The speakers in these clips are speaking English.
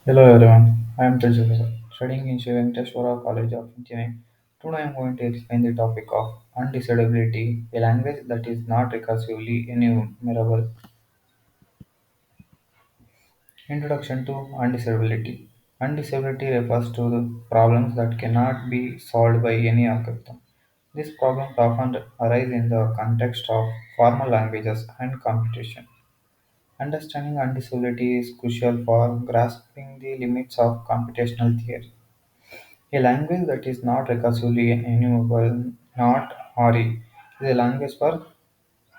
Hello everyone, I am Tejas, studying in Sri Venkateswara College of Engineering. Today I am going to explain the topic of undecidability, a language that is not recursively enumerable. Introduction to undecidability. Undecidability refers to the problems that cannot be solved by any algorithm. These problems often arise in the context of formal languages and computation. Understanding undecidability is crucial for grasping the limits of computational theory. A language that is not recursively enumerable, not RE, is a language for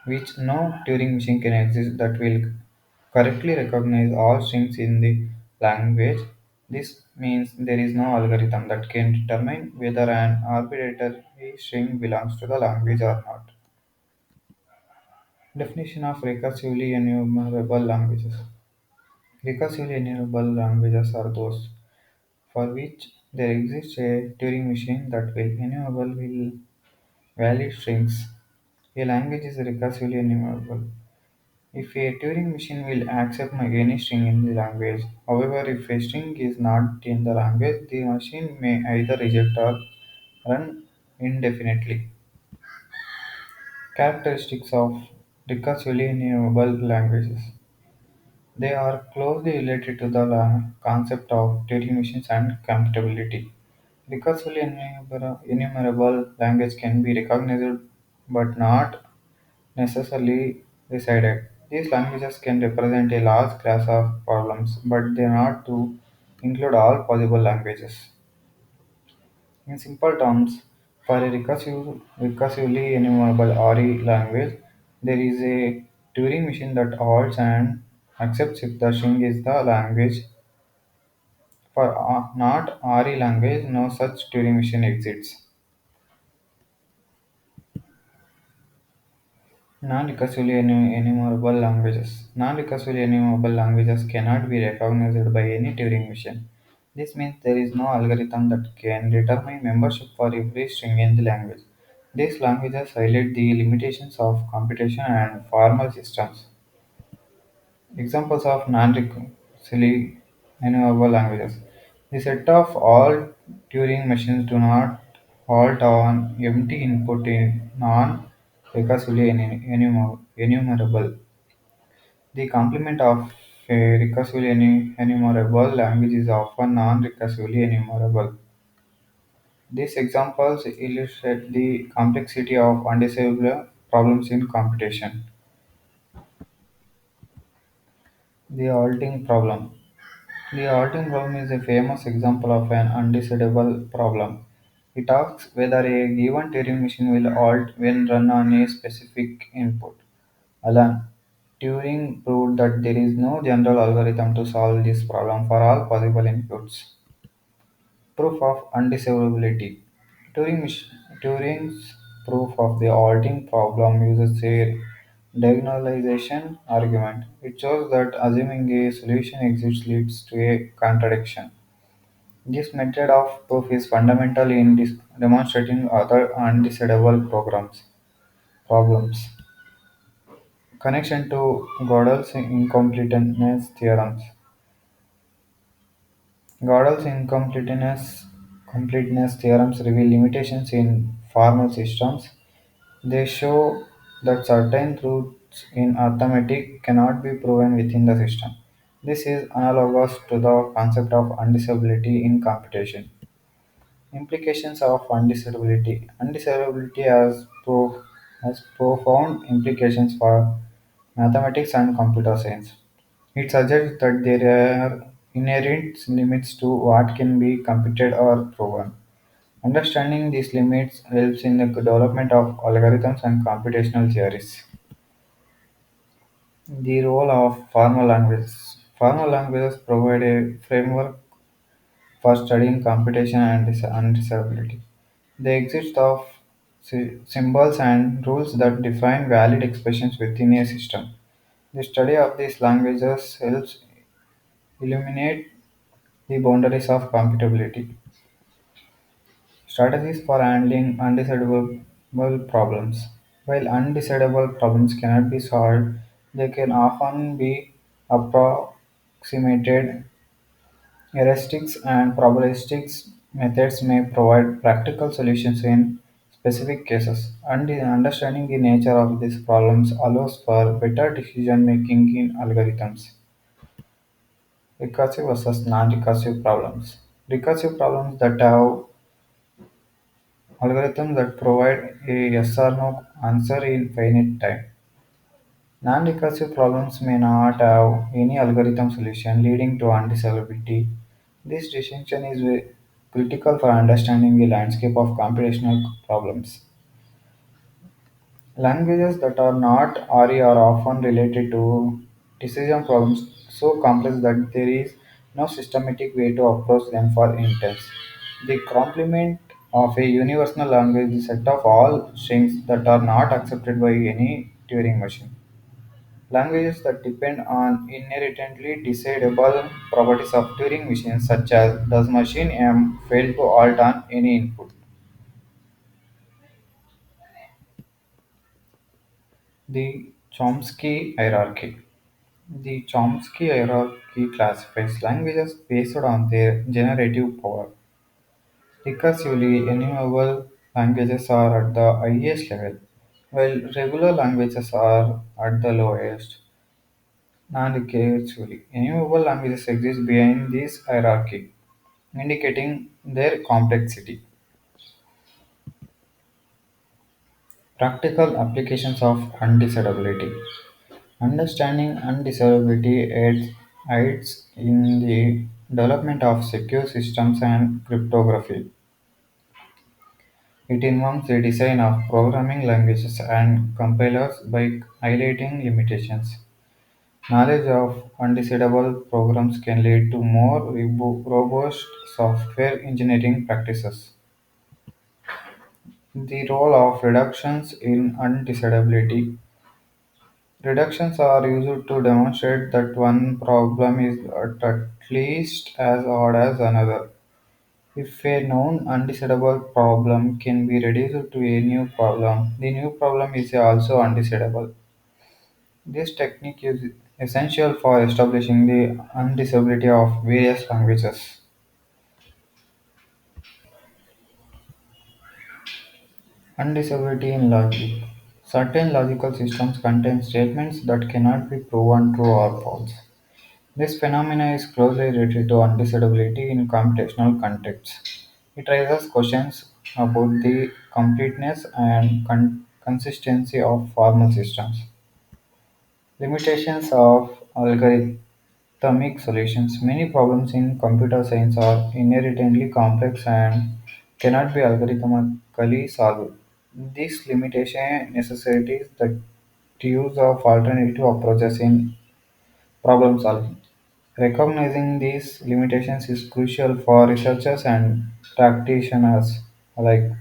which no Turing machine can exist that will correctly recognize all strings in the language. This means there is no algorithm that can determine whether an arbitrary string belongs to the language or not. Definition of recursively enumerable languages. Recursively enumerable languages are those for which there exists a Turing machine that will enumerable will valid strings. A language is recursively enumerable if a Turing machine will accept any string in the language. However, if a string is not in the language, the machine may either reject or run indefinitely. Characteristics of recursively enumerable languages. They are closely related to the concept of Turing machines and compatibility. Recursively enumerable language can be recognized but not necessarily decided. These languages can represent a large class of problems, but they are not to include all possible languages. In simple terms, for a recursively enumerable RE language, there is a Turing machine that halts and accepts if the string is the language. For not RE language, no such Turing machine exists. Non-recursively enumerable languages. Non-recursively enumerable languages cannot be recognized by any Turing machine. This means there is no algorithm that can determine membership for every string in the language. These languages highlight the limitations of computation and formal systems. Examples of non-recursively enumerable languages. The set of all Turing machines do not halt on empty input in non-recursively enumerable. The complement of a recursively enumerable language is often non-recursively enumerable. These examples illustrate the complexity of undeciphering problems in computation. The halting problem. The halting problem is a famous example of an undecidable problem. It asks whether a given Turing machine will halt when run on a specific input. Alan Turing proved that there is no general algorithm to solve this problem for all possible inputs. Proof of undecipherability. Turing's proof of the halting problem uses a diagonalization argument. It shows that assuming a solution exists leads to a contradiction. This method of proof is fundamental in demonstrating other undecidable problems. Connection to Gödel's incompleteness theorems. Gödel's completeness theorems reveal limitations in formal systems. They show that certain truths in arithmetic cannot be proven within the system. This is analogous to the concept of undecidability in computation. Implications of undecidability. Undecidability has profound implications for mathematics and computer science. It suggests that there are inherent limits to what can be computed or proven. Understanding these limits helps in the development of algorithms and computational theories. The role of formal languages. Formal languages provide a framework for studying computation and undecidability. They exist of symbols and rules that define valid expressions within a system. The study of these languages helps illuminate the boundaries of computability. Strategies for handling undecidable problems. While undecidable problems cannot be solved, they can often be approximated Heuristics and probabilistic methods may provide practical solutions in specific cases, and understanding the nature of these problems allows for better decision making in algorithms. Recursive versus non-recursive problems. Recursive problems that have algorithms that provide a yes or no answer in finite time. Non-recursive problems may not have any algorithm solution leading to undecidability. This distinction is critical for understanding the landscape of computational problems. Languages that are not RE are often related to decision problems so complex that there is no systematic way to approach them for instance. The complement of a universal language is a set of all strings that are not accepted by any Turing machine. Languages that depend on inherently decidable properties of Turing machines, such as does machine M fail to halt on any input? The Chomsky hierarchy. The Chomsky hierarchy classifies languages based on their generative power. Recursively enumerable languages are at the highest level, while regular languages are at the lowest. Non-recursively enumerable languages exist behind this hierarchy, indicating their complexity. Practical applications of undecidability. Understanding undecidability aids in the development of secure systems and cryptography. It involves the design of programming languages and compilers by highlighting limitations. Knowledge of undecidable programs can lead to more robust software engineering practices. The role of reductions in undecidability. Reductions are used to demonstrate that one problem is at least as odd as another. If a known undecidable problem can be reduced to a new problem, the new problem is also undecidable. This technique is essential for establishing the undecidability of various languages. Undecidability in logic. Certain logical systems contain statements that cannot be proven true or false. This phenomena is closely related to undecidability in computational contexts. It raises questions about the completeness and consistency of formal systems. Limitations of algorithmic solutions. Many problems in computer science are inherently complex and cannot be algorithmically solved. This limitation necessitates the use of alternative approaches in problem solving. Recognizing these limitations is crucial for researchers and practitioners alike.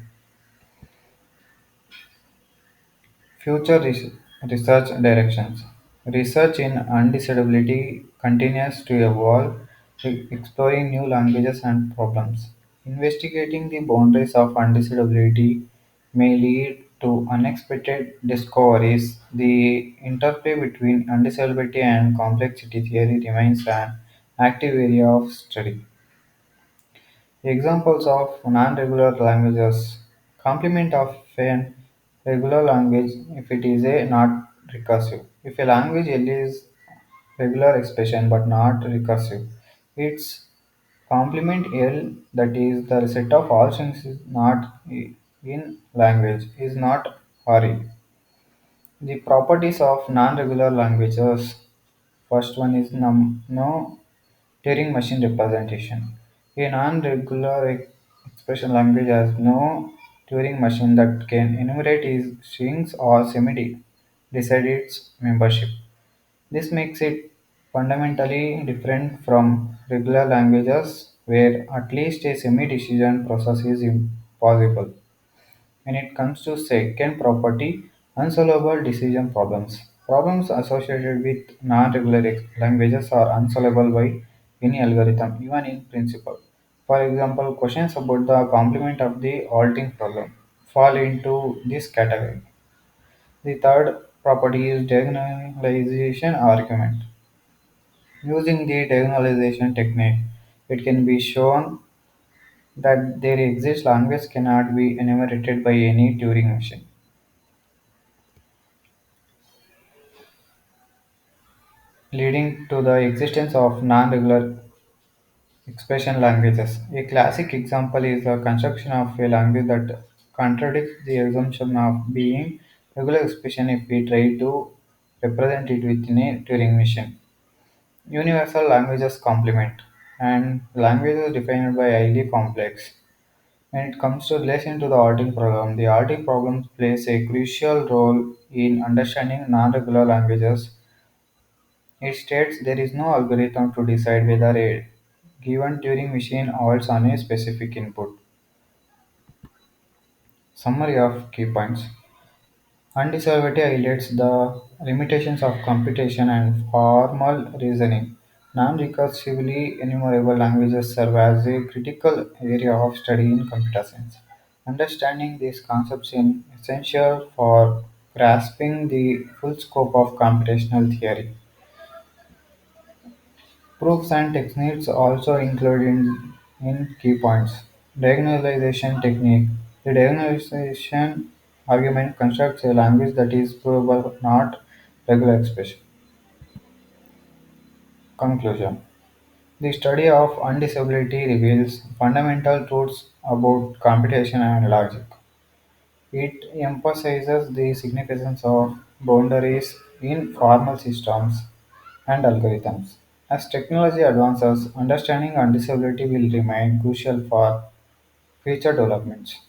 Future research directions. Research in undecidability continues to evolve, exploring new languages and problems. Investigating the boundaries of undecidability may lead to unexpected discoveries. The interplay between undecidability and complexity theory remains an active area of study. Examples of non-regular languages: complement of an regular language if it is a not recursive. If a language L is regular expression but not recursive, its complement L, that is the set of all strings is not in language, is not RE. The properties of non-regular languages. First one is no Turing machine representation. A non-regular expression language has no Turing machine that can enumerate its strings or decide its membership. This makes it fundamentally different from regular languages where at least a semi-decision process is impossible. When it comes to second property, unsolvable decision problems. Problems associated with non-regular languages are unsolvable by any algorithm, even in principle. For example, questions about the complement of the halting problem fall into this category. The third property is diagonalization argument. Using the diagonalization technique, It can be shown that there exists language cannot be enumerated by any Turing machine, leading to the existence of non-regular expression languages. A classic example is the construction of a language that contradicts the assumption of being regular expression if we try to represent it within a Turing machine. Universal languages complement, and languages defined by highly complex. When it comes to relation to the orting problem, the orting problem plays a crucial role in understanding non-regular languages. It states there is no algorithm to decide whether a given Turing machine halts on a specific input. Summary of key points. Undecidability highlights the limitations of computation and formal reasoning. Non-recursively enumerable languages serve as a critical area of study in computer science. Understanding these concepts is essential for grasping the full scope of computational theory. Proofs and techniques also included in key points. Diagonalization technique. The diagonalization argument constructs a language that is provable, not regular expression. Conclusion. The study of undisability reveals fundamental truths about computation and logic. It emphasizes the significance of boundaries in formal systems and algorithms. As technology advances, understanding undisability will remain crucial for future developments.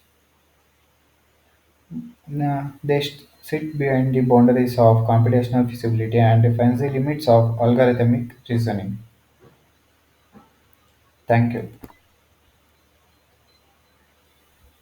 They sit behind the boundaries of computational feasibility and define the limits of algorithmic reasoning. Thank you.